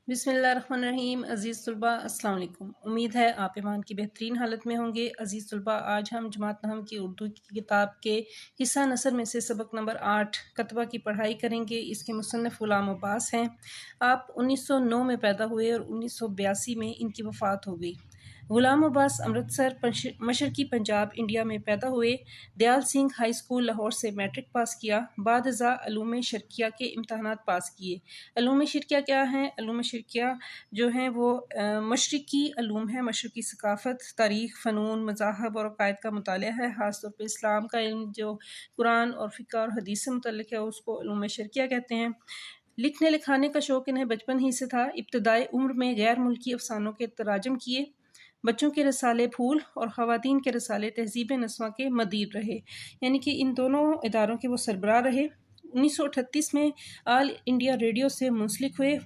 بسم اللہ الرحمن الرحیم۔ عزیز طلباء السلام علیکم۔ امید ہے آپ ایمان کی بہترین حالت میں ہوں گے۔ عزیز طلباء، آج ہم جماعت نحو کی اردو کی کتاب کے حصہ نثر میں سے سبق نمبر 8 کتبہ کی پڑھائی کریں گے۔ اس کے مصنف غلام عباس ہیں۔ آپ 1909 میں پیدا ہوئے اور 1982 میں ان کی وفات ہو گئی۔ غلام عباس امرتسر مشرقی پنجاب انڈیا میں پیدا ہوئے۔ دیال سنگھ ہائی اسکول لاہور سے میٹرک پاس کیا۔ بعد ازاں علوم شرقیہ کے امتحانات پاس کیے۔ علوم شرقیہ کیا ہیں؟ علوم شرقیہ جو ہیں وہ مشرقی علوم ہیں، مشرقی ثقافت، تاریخ، فنون، مذاہب اور عقائد کا مطالعہ ہے۔ خاص طور پہ اسلام کا علم جو قرآن اور فقہ اور حدیث سے متعلق ہے اس کو علوم شرقیہ کہتے ہیں۔ لکھنے لکھانے کا شوق انہیں بچپن ہی سے تھا۔ ابتدائی عمر میں غیر ملکی افسانوں کے تراجم کیے۔ بچوں کے رسالے پھول اور خواتین کے رسالے تہذیب نسواں کے مدیر رہے، یعنی کہ ان دونوں اداروں کے وہ سربراہ رہے۔ 1938 میں آل انڈیا ریڈیو سے منسلک ہوئے،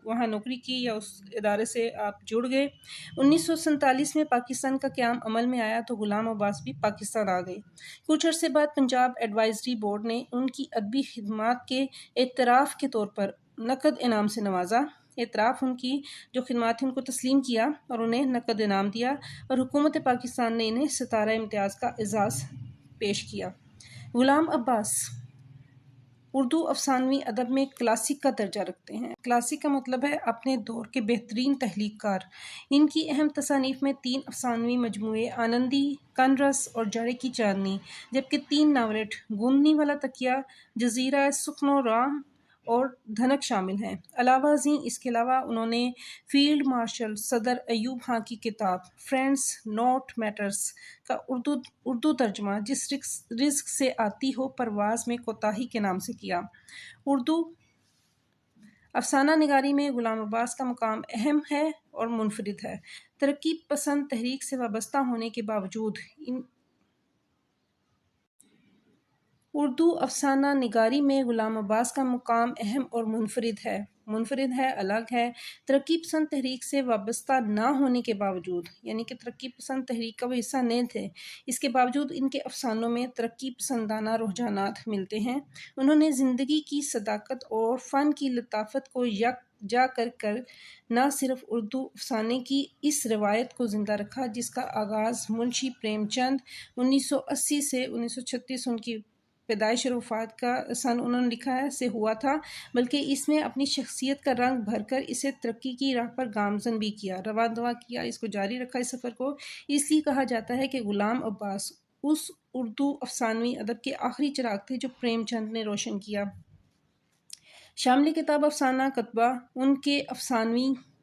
وہاں نوکری کی یا اس ادارے سے آپ جڑ گئے۔ 1947 میں پاکستان کا قیام عمل میں آیا تو غلام عباس بھی پاکستان آ گئے۔ کچھ عرصے بعد پنجاب ایڈوائزری بورڈ نے ان کی ادبی خدمات کے اعتراف کے طور پر نقد انعام سے نوازا۔ اعتراف ان کی جو خدمات تھیں ان کو تسلیم کیا اور انہیں نقد انعام دیا، اور حکومت پاکستان نے انہیں ستارہ امتیاز کا اعزاز پیش کیا۔ غلام عباس اردو افسانوی ادب میں کلاسک کا درجہ رکھتے ہیں۔ کلاسک کا مطلب ہے اپنے دور کے بہترین تخلیق کار۔ ان کی اہم تصانیف میں 3 افسانوی مجموعے آنندی، کن رس اور جاڑے کی چاندنی، جبکہ 3 ناولٹ گوندنی والا تکیہ، جزیرہ سکن و رام اور دھنک شامل ہیں۔ علاوہ ازیں اس کے علاوہ انہوں نے فیلڈ مارشل صدر ایوب خاں کی کتاب فرینڈز نوٹ میٹرز کا اردو ترجمہ جس رزق سے آتی ہو پرواز میں کوتاہی کے نام سے کیا۔ اردو افسانہ نگاری میں غلام عباس کا مقام اہم ہے اور منفرد ہے۔ ترقی پسند تحریک سے وابستہ ہونے کے باوجود اردو افسانہ نگاری میں غلام عباس کا مقام اہم اور منفرد ہے، الگ ہے۔ ترقی پسند تحریک سے وابستہ نہ ہونے کے باوجود، یعنی کہ ترقی پسند تحریک کا وہ حصہ نہیں تھے، اس کے باوجود ان کے افسانوں میں ترقی پسندانہ رجحانات ملتے ہیں۔ انہوں نے زندگی کی صداقت اور فن کی لطافت کو یکجا کر نہ صرف اردو افسانے کی اس روایت کو زندہ رکھا جس کا آغاز منشی پریم چند 1980 سے 1936 ان کی پیدائش اور وفات کا سن انہوں نے لکھا ہے سے ہوا تھا، بلکہ اس میں اپنی شخصیت کا رنگ بھر کر اسے ترقی کی راہ پر گامزن بھی کیا، رواں دواں کیا، اس کو جاری رکھا اس سفر کو۔ اس لیے کہا جاتا ہے کہ غلام عباس اس اردو افسانوی ادب کے آخری چراغ تھے جو پریم چند نے روشن کیا۔ شامل کتاب افسانہ کتبہ ان کے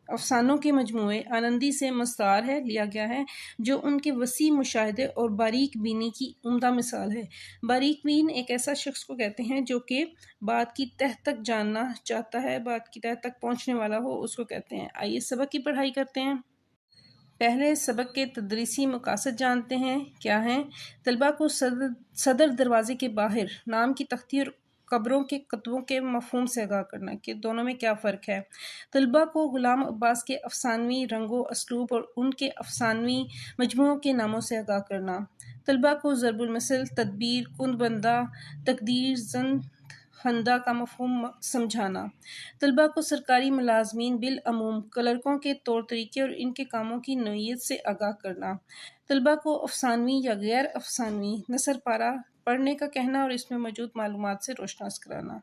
افسانوں کے مجموعے آنندی سے مستعار ہے لیا گیا ہے، جو ان کے وسیع مشاہدے اور باریک بینی کی عمدہ مثال ہے۔ باریک بین ایک ایسا شخص کو کہتے ہیں جو کہ بات کی تہ تک جاننا چاہتا ہے، بات کی تہ تک پہنچنے والا ہو، اس کو کہتے ہیں۔ آئیے سبق کی پڑھائی کرتے ہیں۔ پہلے سبق کے تدریسی مقاصد جانتے ہیں کیا ہیں۔ طلباء کو صدر دروازے کے باہر نام کی تختی اور قبروں کے کتبوں کے مفہوم سے آگاہ کرنا کہ دونوں میں کیا فرق ہے۔ طلباء کو غلام عباس کے افسانوی رنگ و اسلوب اور ان کے افسانوی مجموعوں کے ناموں سے آگاہ کرنا۔ طلباء کو ضرب المثل، تدبیر، کند بندہ، تقدیر، زند خندہ کا مفہوم سمجھانا۔ طلباء کو سرکاری ملازمین بالعموم کلرکوں کے طور طریقے اور ان کے کاموں کی نوعیت سے آگاہ کرنا۔ طلباء کو افسانوی یا غیر افسانوی نثر پارہ پڑھنے کا کہنا اور اس میں موجود معلومات سے روشناس کرانا۔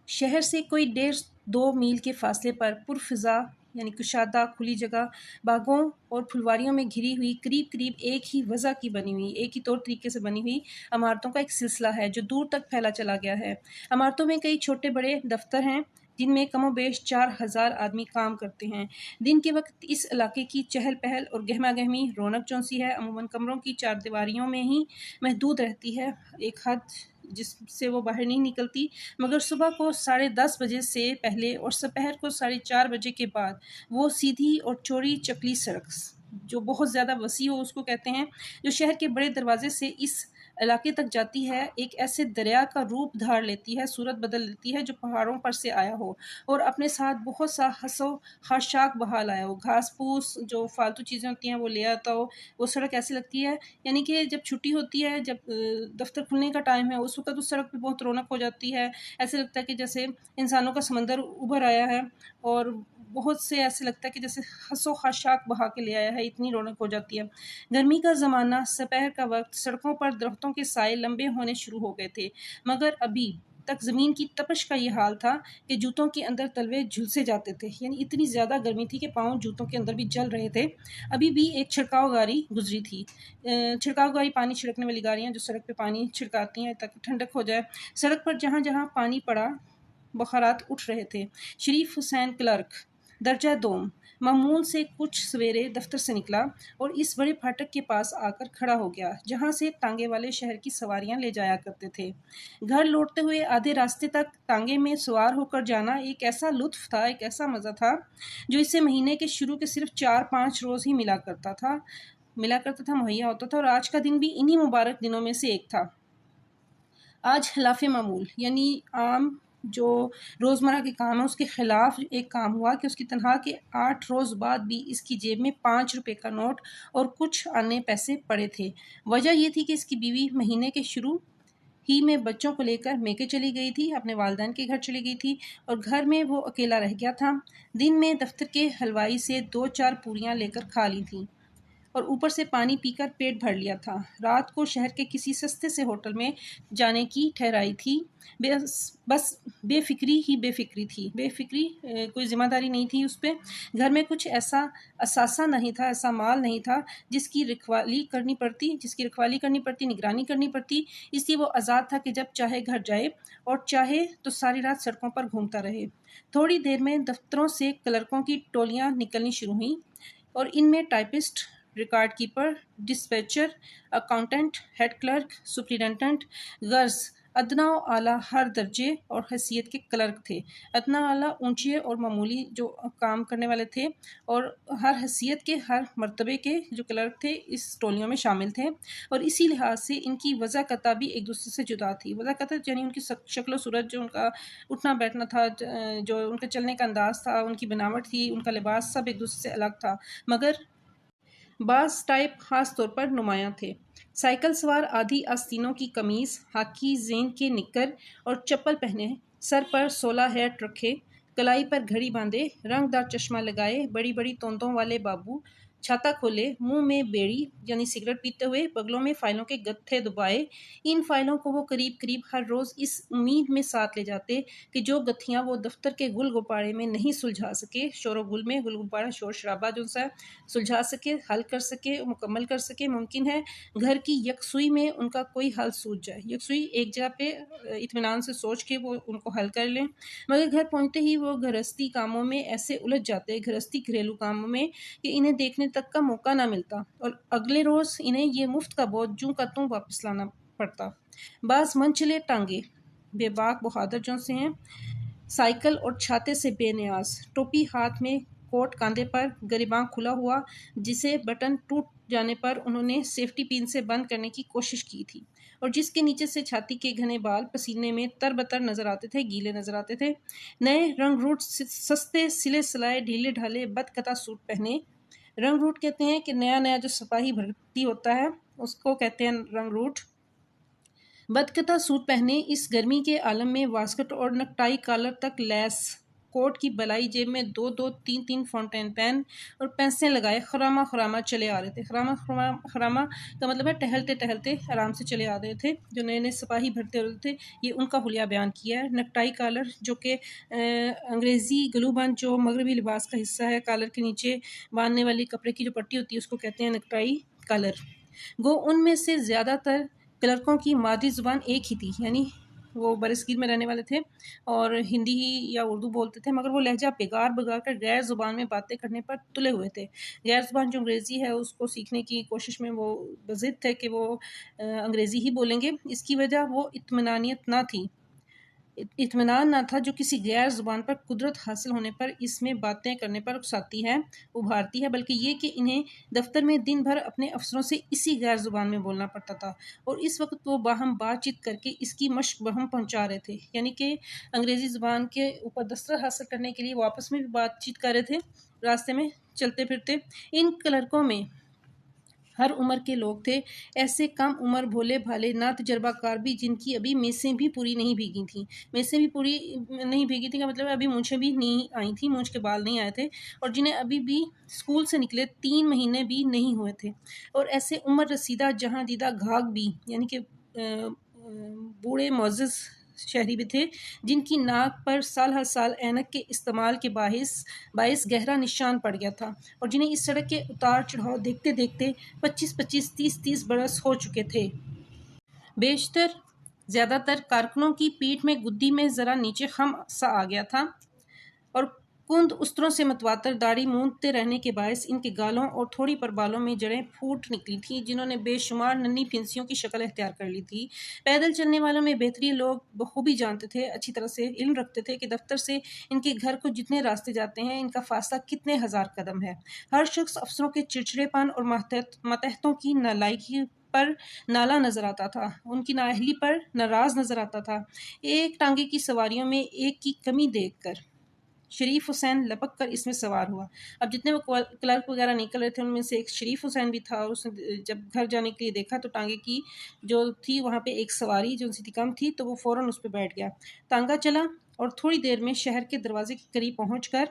شہر سے کوئی 1.5-2 میل کے فاصلے پر پرفضا یعنی کشادہ کھلی جگہ، باغوں اور پھلواریوں میں گھری ہوئی قریب ایک ہی وضع کی بنی ہوئی، ایک ہی طور طریقے سے بنی ہوئی عمارتوں کا ایک سلسلہ ہے جو دور تک پھیلا چلا گیا ہے۔ عمارتوں میں کئی چھوٹے بڑے دفتر ہیں جن میں کم و بیش 4000 آدمی کام کرتے ہیں۔ دن کے وقت اس علاقے کی چہل پہل اور گہما گہمی رونق چونسی ہے، عموماً کمروں کی 4 دیواریوں میں ہی محدود رہتی ہے، ایک حد جس سے وہ باہر نہیں نکلتی، مگر صبح کو 10:30 بجے سے پہلے اور دوپہر کو 4:30 بجے کے بعد وہ سیدھی اور چوڑی چکلی سڑک جو بہت زیادہ وسیع ہو اس کو کہتے ہیں، جو شہر کے بڑے دروازے سے اس علاقے تک جاتی ہے، ایک ایسے دریا کا روپ دھار لیتی ہے، صورت بدل لیتی ہے جو پہاڑوں پر سے آیا ہو اور اپنے ساتھ بہت سا حس و خاشاک بہا لایا ہو، گھاس پھوس جو فالتو چیزیں ہوتی ہیں وہ لے آتا ہو۔ وہ سڑک ایسی لگتی ہے، یعنی کہ جب چھٹی ہوتی ہے، جب دفتر کھلنے کا ٹائم ہے، اس وقت اس سڑک پہ بہت رونق ہو جاتی ہے، ایسے لگتا ہے کہ جیسے انسانوں کا سمندر ابھر آیا ہے اور بہت سے ایسے لگتا ہے کہ جیسے ہنسو خاشاک بہا کے لے آیا ہے، اتنی رونق ہو جاتی ہے۔ گرمی کا زمانہ، سپہر کا وقت، سڑکوں پر درختوں کے سائے لمبے ہونے شروع ہو گئے تھے، مگر ابھی تک زمین کی تپش کا یہ حال تھا کہ جوتوں کے اندر تلوے جھلسے جاتے تھے، یعنی اتنی زیادہ گرمی تھی کہ پاؤں جوتوں کے اندر بھی جل رہے تھے۔ ابھی بھی ایک چھڑکاؤ گاڑی گزری تھی، چھڑکاؤ گاڑی پانی چھڑکنے والی گاڑیاں جو سڑک پہ پانی چھڑکاتی ہیں تاکہ ٹھنڈک ہو جائے۔ سڑک پر جہاں جہاں پانی پڑا بخارات اٹھ رہے تھے۔ شریف حسین کلرک، درجہ دوم، معمول سے کچھ سویرے دفتر سے نکلا اور اس بڑے پھاٹک کے پاس آ کر کھڑا ہو گیا جہاں سے ٹانگے والے شہر کی سواریاں لے جایا کرتے تھے۔ گھر لوٹتے ہوئے آدھے راستے تک ٹانگے میں سوار ہو کر جانا ایک ایسا لطف تھا، ایک ایسا مزہ تھا جو اسے مہینے کے شروع کے صرف 4-5 روز ہی ملا کرتا تھا، مہیا ہوتا تھا، اور آج کا دن بھی انہی مبارک دنوں میں سے ایک تھا۔ آج خلاف معمول، یعنی عام جو روزمرہ کے کام ہے اس کے خلاف ایک کام ہوا کہ اس کی تنخواہ کے 8 روز بعد بھی اس کی جیب میں 5 روپے کا نوٹ اور کچھ آنے پیسے پڑے تھے۔ وجہ یہ تھی کہ اس کی بیوی مہینے کے شروع ہی میں بچوں کو لے کر میکے چلی گئی تھی، اپنے والدین کے گھر چلی گئی تھی اور گھر میں وہ اکیلا رہ گیا تھا۔ دن میں دفتر کے حلوائی سے 2-4 پوریاں لے کر کھا لی تھیں اور اوپر سے پانی پی کر پیٹ بھر لیا تھا۔ رات کو شہر کے کسی سستے سے ہوٹل میں جانے کی ٹھہرائی تھی۔ بس بے فکری ہی بے فکری تھی، بے فکری، کوئی ذمہ داری نہیں تھی اس پہ۔ گھر میں کچھ ایسا اثاثہ نہیں تھا، ایسا مال نہیں تھا جس کی رکھوالی کرنی پڑتی، نگرانی کرنی پڑتی، اس لیے وہ آزاد تھا کہ جب چاہے گھر جائے اور چاہے تو ساری رات سڑکوں پر گھومتا رہے۔ تھوڑی دیر میں دفتروں سے کلرکوں کی ٹولیاں نکلنی شروع ہوئیں اور ان میں typist, record keeper, dispatcher, accountant, head clerk, superintendent, غرض ادنا و اعلیٰ ہر درجے اور حیثیت کے کلرک تھے۔ ادنا اعلیٰ اونچے اور معمولی جو کام کرنے والے تھے، اور ہر حیثیت کے، ہر مرتبے کے جو کلرک تھے اس ٹولیوں میں شامل تھے، اور اسی لحاظ سے ان کی وضاقتہ بھی ایک دوسرے سے جدا تھی۔ وضاقتہ یعنی ان کی شکل و صورت، جو ان کا اٹھنا بیٹھنا تھا، جو ان کا چلنے کا انداز تھا، ان کی بناوٹ تھی، ان کا لباس، سب ایک دوسرے سے الگ تھا، مگر بعض ٹائپ خاص طور پر نمایاں تھے۔ سائیکل سوار آدھی آستینوں کی قمیض، ہاکی زین کے نکر اور چپل پہنے، سر پر 16 ہیٹ رکھے، کلائی پر گھڑی باندھے، رنگ دار چشمہ لگائے، بڑی بڑی توندوں والے بابو، چھاتا کھولے، منہ میں بیڑی یعنی سگریٹ پیتے ہوئے، بغلوں میں فائلوں کے گتھے دبائے۔ ان فائلوں کو وہ قریب قریب ہر روز اس امید میں ساتھ لے جاتے کہ جو گتھیاں وہ دفتر کے گل گپاڑے میں نہیں سلجھا سکے، شور و گل میں، گل گپاڑا شور شرابہ جو سا سلجھا سکے، حل کر سکے، مکمل کر سکے، ممکن ہے گھر کی یکسوئی میں ان کا کوئی حل سوچ جائے، یکسوئی ایک جگہ پہ اطمینان سے سوچ کے وہ ان کو حل کر لیں، مگر گھر پہنچتے ہی وہ گھرستی کاموں میں ایسے الجھ جاتے، گھریلو کاموں میں، کہ انہیں دیکھنے تک کا موقع نہ ملتا اور اگلے روز انہیں یہ مفت کا بوجھ جوں کا توں واپس لانا پڑتا۔ بعض من چلے ٹانگے بے باک بہادر جو سے ہیں، سائیکل اور چھاتے سے بے نیاز، ٹوپی ہاتھ میں، کوٹ کاندھے پر، گریباں کھلا ہوا جسے بٹن ٹوٹ جانے پر انہوں نے سیفٹی پن سے بند کرنے کی کوشش کی تھی، اور جس کے نیچے سے چھاتی کے گھنے بال پسینے میں تربتر نظر آتے تھے، گیلے نظر آتے تھے۔ نئے رنگ روٹ سستے سلے سلائے ڈھیلے ڈھالے بدقطع سوٹ پہنے، رنگ روٹ کہتے ہیں کہ نیا جو سپاہی بھرتی ہوتا ہے اس کو کہتے ہیں رنگ روٹ۔ بدقطع سوٹ پہنے، اس گرمی کے عالم میں واسکٹ اور نکٹائی کالر تک لیس، کوٹ کی بلائی جیب میں 2-2 3-3 فونٹین پین اور پینسیں لگائے خرامہ چلے آ رہے تھے۔ خرامہ کا مطلب ہے ٹہلتے ٹہلتے آرام سے چلے آ رہے تھے، جو نئے نئے سپاہی بھرتے ہوتے تھے، یہ ان کا حلیہ بیان کیا ہے۔ نکٹائی کالر جو کہ انگریزی گلو بند جو مغربی لباس کا حصہ ہے، کالر کے نیچے باندھنے والی کپڑے کی جو پٹی ہوتی ہے اس کو کہتے ہیں نکٹائی کالر۔ گو ان میں سے زیادہ تر کلرکوں کی مادری زبان ایک ہی تھی، یعنی وہ برصغیر میں رہنے والے تھے اور ہندی ہی یا اردو بولتے تھے، مگر وہ لہجہ بگاڑ کر غیر زبان میں باتیں کرنے پر تلے ہوئے تھے۔ غیر زبان جو انگریزی ہے اس کو سیکھنے کی کوشش میں وہ بضد تھے کہ وہ انگریزی ہی بولیں گے۔ اس کی وجہ وہ اطمینان نہ تھا جو کسی غیر زبان پر قدرت حاصل ہونے پر اس میں باتیں کرنے پر اکساتی ہے، ابھارتی ہے، بلکہ یہ کہ انہیں دفتر میں دن بھر اپنے افسروں سے اسی غیر زبان میں بولنا پڑتا تھا، اور اس وقت وہ باہم بات چیت کر کے اس کی مشق بہم پہنچا رہے تھے، یعنی کہ انگریزی زبان کے اوپر دسترس حاصل کرنے کے لیے وہ آپس میں بھی بات چیت کر رہے تھے راستے میں چلتے پھرتے۔ ان کلرکوں میں ہر عمر کے لوگ تھے، ایسے کم عمر بھولے بھالے نا تجربہ کار بھی جن کی ابھی میسیں بھی پوری نہیں بھیگی تھیں۔ میسیں بھی پوری نہیں بھیگی تھیں کا مطلب ابھی مونچھیں بھی نہیں آئی تھیں، مونچھ کے بال نہیں آئے تھے، اور جنہیں ابھی بھی اسکول سے نکلے 3 مہینے بھی نہیں ہوئے تھے، اور ایسے عمر رسیدہ جہاں دیدہ گھاگ بھی یعنی کہ بوڑھے معزز شہری بھی تھے، جن کی ناک پر سال ہر سال اینک کے استعمال کے باعث گہرا نشان پڑ گیا تھا، اور جنہیں اس سڑک کے اتار چڑھاؤ دیکھتے دیکھتے 25 30 برس ہو چکے تھے۔ زیادہ تر کارکنوں کی پیٹھ میں گدی میں ذرا نیچے خم سا آ گیا تھا، اور کند استروں سے متواتر داڑھی مونڈتے رہنے کے باعث ان کے گالوں اور تھوڑی پر بالوں میں جڑیں پھوٹ نکلی تھیں، جنہوں نے بے شمار ننھی پھنسیوں کی شکل اختیار کر لی تھی۔ پیدل چلنے والوں میں بہترین لوگ بخوبی جانتے تھے، اچھی طرح سے علم رکھتے تھے کہ دفتر سے ان کے گھر کو جتنے راستے جاتے ہیں، ان کا فاصلہ کتنے ہزار قدم ہے۔ ہر شخص افسروں کے چڑچڑے پن اور ماتحتوں کی نالائکی پر نالا نظر آتا تھا، ان کی نااہلی پر ناراض نظر آتا تھا۔ ایک ٹانگے کی سواریوں میں ایک کی کمی دیکھ کر شریف حسین لپک کر اس میں سوار ہوا۔ اب جتنے وہ کلرک وغیرہ نکل رہے تھے ان میں سے ایک شریف حسین بھی تھا، اور اس نے جب گھر جانے کے لیے دیکھا تو ٹانگے کی جو تھی وہاں پہ ایک سواری جو ان سے کم تھی، تو وہ فوراً اس پہ بیٹھ گیا۔ ٹانگا چلا اور تھوڑی دیر میں شہر کے دروازے کے قریب پہنچ کر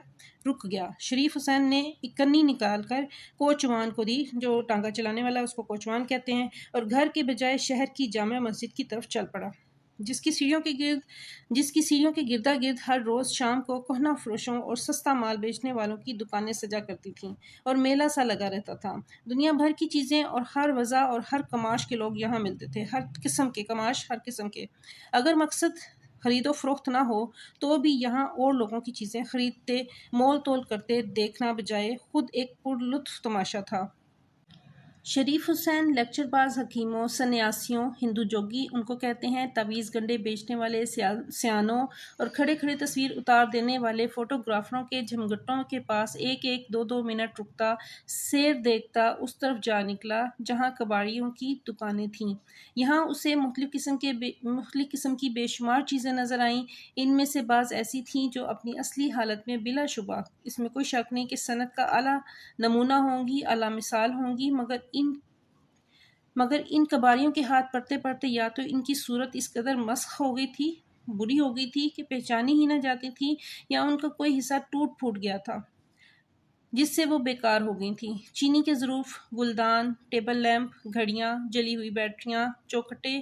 رک گیا۔ شریف حسین نے ایک کنی نکال کر کوچوان کو دی، جو ٹانگا چلانے والا اس کو کوچوان کہتے ہیں، اور گھر کے بجائے شہر کی جامع مسجد کی طرف چل پڑا، جس کی سیڑھیوں کے گردا گرد ہر روز شام کو کہنہ فروشوں اور سستا مال بیچنے والوں کی دکانیں سجا کرتی تھیں، اور میلہ سا لگا رہتا تھا۔ دنیا بھر کی چیزیں اور ہر وضع اور ہر کماش کے لوگ یہاں ملتے تھے، ہر قسم کے کماش، ہر قسم کے۔ اگر مقصد خرید و فروخت نہ ہو تو بھی یہاں اور لوگوں کی چیزیں خریدتے، مول تول کرتے دیکھنا بجائے خود ایک پرلطف تماشا تھا۔ شریف حسین لیکچر باز حکیموں، سنیاسیوں، ہندو جوگی ان کو کہتے ہیں، تعویذ گنڈے بیچنے والے سیانوں اور کھڑے کھڑے تصویر اتار دینے والے فوٹوگرافروں کے جھمگٹوں کے پاس ایک ایک 2 منٹ رکتا، سیر دیکھتا اس طرف جا نکلا جہاں کباڑیوں کی دکانیں تھیں۔ یہاں اسے مختلف قسم کی بے شمار چیزیں نظر آئیں۔ ان میں سے بعض ایسی تھیں جو اپنی اصلی حالت میں بلا شبہ، اس میں کوئی شک نہیں کہ صنعت کا اعلیٰ نمونہ ہوں گی، اعلیٰ مثال ہوں گی، مگر ان کباڑیوں کے ہاتھ پڑتے پڑتے یا تو ان کی صورت اس قدر مسخ ہو گئی تھی، بری ہو گئی تھی کہ پہچانی ہی نہ جاتی تھی، یا ان کا کوئی حصہ ٹوٹ پھوٹ گیا تھا جس سے وہ بیکار ہو گئی تھیں۔ چینی کے ظروف، گلدان، ٹیبل لیمپ، گھڑیاں، جلی ہوئی بیٹریاں، چوکھٹے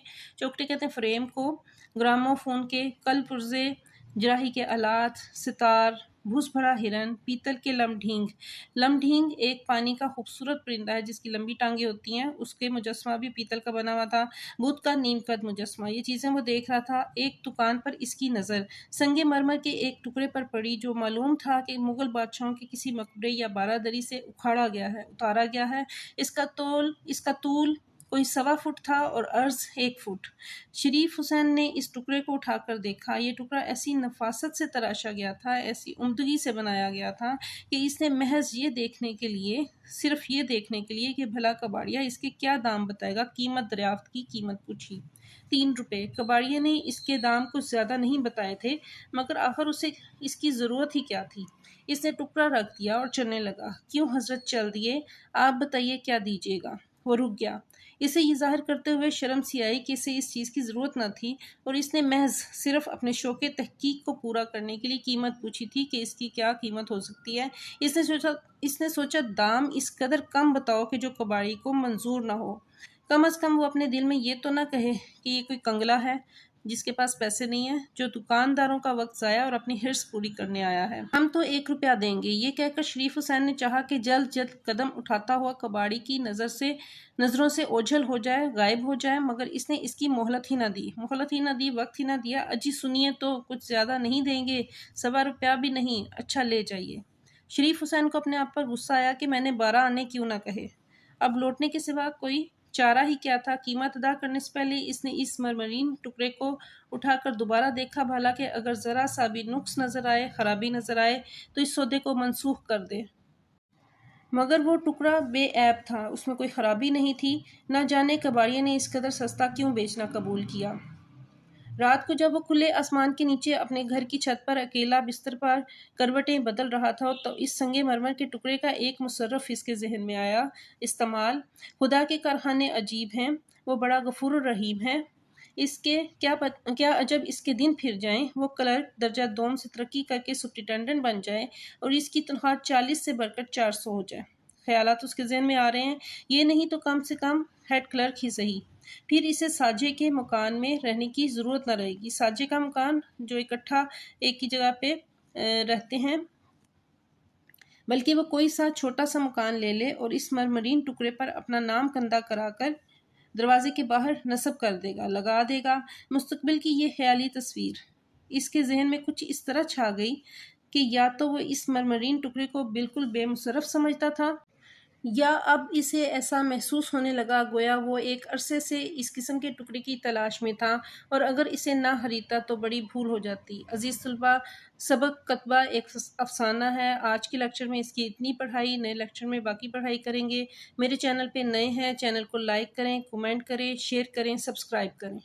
کہتے ہیں فریم کو، گرامو فون کے کل پرزے، جراحی کے آلات، ستار، بھوس بھرا ہرن، پیتل کے لمڈھینگ ایک پانی کا خوبصورت پرندہ ہے جس کی لمبی ٹانگیں ہوتی ہیں، اس کے مجسمہ بھی پیتل کا بنا ہوا تھا، بدھ کا نیم قد مجسمہ، یہ چیزیں وہ دیکھ رہا تھا۔ ایک دکان پر اس کی نظر سنگ مرمر کے ایک ٹکڑے پر پڑی جو معلوم تھا کہ مغل بادشاہوں کے کسی مقبرے یا بارادری سے اتارا گیا ہے۔ اس کا طول کوئی 1.25 فٹ تھا اور عرض 1 فٹ۔ شریف حسین نے اس ٹکڑے کو اٹھا کر دیکھا، یہ ٹکڑا ایسی نفاست سے تراشا گیا تھا، ایسی عمدگی سے بنایا گیا تھا کہ اس نے محض صرف یہ دیکھنے کے لیے کہ بھلا کباڑیا اس کے کیا دام بتائے گا، قیمت دریافت کی، قیمت پوچھی۔ 3 روپے۔ کباڑیے نے اس کے دام کچھ زیادہ نہیں بتائے تھے، مگر آخر اسے اس کی ضرورت ہی کیا تھی۔ اس نے ٹکڑا رکھ دیا اور چلنے لگا۔ کیوں حضرت چل دیے، آپ بتائیے کیا دیجیے گا۔ وہ رک گیا۔ اسے یہ ظاہر کرتے ہوئے شرم سی آئی کہ اسے اس چیز کی ضرورت نہ تھی، اور اس نے محض صرف اپنے شوق تحقیق کو پورا کرنے کے لیے قیمت پوچھی تھی کہ اس کی کیا قیمت ہو سکتی ہے۔ اس نے سوچا دام اس قدر کم بتاؤ کہ جو کباڑی کو منظور نہ ہو۔ کم از کم وہ اپنے دل میں یہ تو نہ کہے کہ یہ کوئی کنگلا ہے جس کے پاس پیسے نہیں ہیں، جو دکانداروں کا وقت ضائع اور اپنی حرص پوری کرنے آیا ہے۔ ہم تو 1 روپیہ دیں گے۔ یہ کہہ کر شریف حسین نے چاہا کہ جلد قدم اٹھاتا ہوا کباڑی کی نظروں سے اوجھل ہو جائے، غائب ہو جائے، مگر اس نے اس کی مہلت ہی نہ دی، وقت ہی نہ دیا۔ اجی سنیے تو، کچھ زیادہ نہیں دیں گے، 1.25 روپیہ بھی نہیں، اچھا لے جائیے۔ شریف حسین کو اپنے آپ پر غصہ آیا کہ میں نے 12 آنے کیوں نہ کہے۔ اب لوٹنے کے سوا کوئی چارہ ہی کیا تھا۔ قیمت ادا کرنے سے پہلے اس نے اس مرمرین ٹکڑے کو اٹھا کر دوبارہ دیکھا، بھلا کہ اگر ذرا سا بھی نقص نظر آئے، خرابی نظر آئے تو اس سودے کو منسوخ کر دے۔ مگر وہ ٹکڑا بے عیب تھا، اس میں کوئی خرابی نہیں تھی۔ نہ جانے کباڑیے نے اس قدر سستا کیوں بیچنا قبول کیا۔ رات کو جب وہ کھلے آسمان کے نیچے اپنے گھر کی چھت پر اکیلا بستر پر کروٹیں بدل رہا تھا تو اس سنگ مرمر کے ٹکڑے کا ایک مصرف اس کے ذہن میں آیا۔ استعمال: خدا کے کارخانے عجیب ہیں، وہ بڑا غفور الرحیم ہے۔ اس کے کیا عجب اس کے دن پھر جائیں، وہ کلرک درجہ دوم سے ترقی کر کے سپرنٹینڈنٹ بن جائے اور اس کی تنخواہ 40 سے بڑھ کر 400 ہو جائے۔ خیالات اس کے ذہن میں آ رہے ہیں، یہ نہیں تو کم سے کم ہیڈ کلرک ہی صحیح۔ پھر اسے ساجے کے مکان میں رہنے کی ضرورت نہ رہے گی۔ ساجے کا مکان جو اکٹھا ایک ہی جگہ پہ رہتے ہیں، بلکہ وہ کوئی سا چھوٹا سا مکان لے لے اور اس مرمرین ٹکڑے پر اپنا نام کندہ کرا کر دروازے کے باہر نصب کر دے گا، لگا دے گا۔ مستقبل کی یہ خیالی تصویر اس کے ذہن میں کچھ اس طرح چھا گئی کہ یا تو وہ اس مرمرین ٹکڑے کو بالکل بے مصرف سمجھتا تھا، یا اب اسے ایسا محسوس ہونے لگا گویا وہ ایک عرصے سے اس قسم کے ٹکڑے کی تلاش میں تھا اور اگر اسے نہ خریدتا تو بڑی بھول ہو جاتی۔ عزیز طلباء، سبق کتبہ ایک افسانہ ہے۔ آج کے لیکچر میں اس کی اتنی پڑھائی، نئے لیکچر میں باقی پڑھائی کریں گے۔ میرے چینل پہ نئے ہیں، چینل کو لائک کریں، کمنٹ کریں، شیئر کریں، سبسکرائب کریں۔